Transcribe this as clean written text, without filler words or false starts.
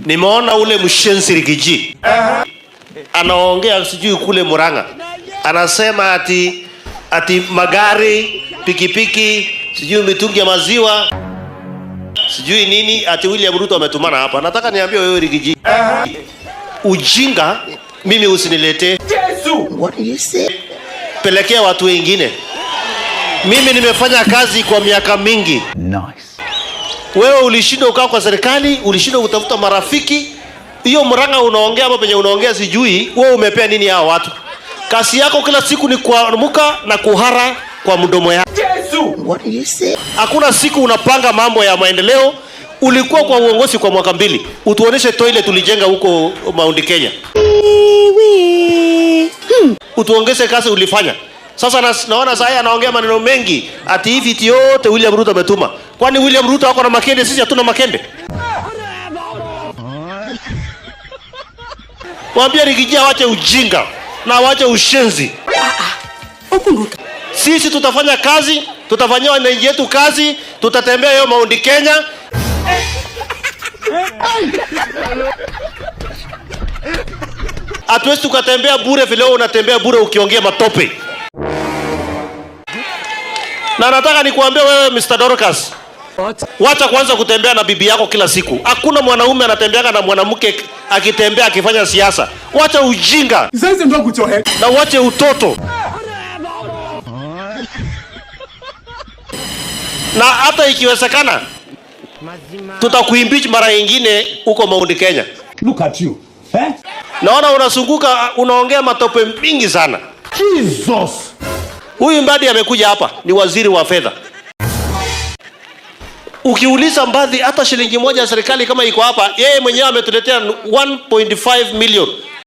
Nimeona ule mshenzi Rigiji anaongea sijui kule Murang'a, anasema ati magari, pikipiki, sijui mitungi ya maziwa, sijui nini, ati William Ruto ametumana hapa. Nataka niambie wewe Rigiji, ujinga mimi usinilete. What do you say? Pelekea watu wengine. Mimi nimefanya kazi kwa miaka mingi. Nice. Wewe ulishinda ukaa kwa serikali, ulishinda kutafuta marafiki. Hiyo Murang'a unaongea hapa penye unaongea sijui, wewe umepea nini hao watu? Kazi yako kila siku ni kuamuka na kuhara kwa mdomo yako. What do you say? Hakuna siku unapanga mambo ya maendeleo. Ulikuwa kwa uongozi kwa mwaka 2. Utuoneshe toilet tulijenga huko Mount Kenya. Utuongeze kazi ulifanya. Sasa naona sasa anaongea maneno mengi ati hivi yote William Ruto ametuma. Kwani William Ruto wako na makende, sisi hatuna makende? Waambie Rigiji waache ujinga na waache ushenzi. Sisi tutafanya kazi, tutafanyia wananchi wetu kazi, tutatembea hiyo Mount Kenya. Hatuwezi tukatembea bure vile unatembea bure ukiongea matope. Na nataka nikuambie wewe Mr. Dorcas, wacha kwanza kutembea na bibi yako kila siku. Hakuna mwanaume anatembeaga na mwanamke akitembea akifanya siasa. Wacha ujinga. Na wache utoto. Na hata ikiwezekana tutakuimpeach mara nyingine huko Mount Kenya. Look at you. Naona unazunguka unaongea matope mingi sana. Jesus. Huyu Mbadi amekuja hapa ni waziri wa fedha. Ukiuliza Mbadi hata shilingi moja ya serikali kama iko hapa, yeye mwenyewe ametuletea 1.5 million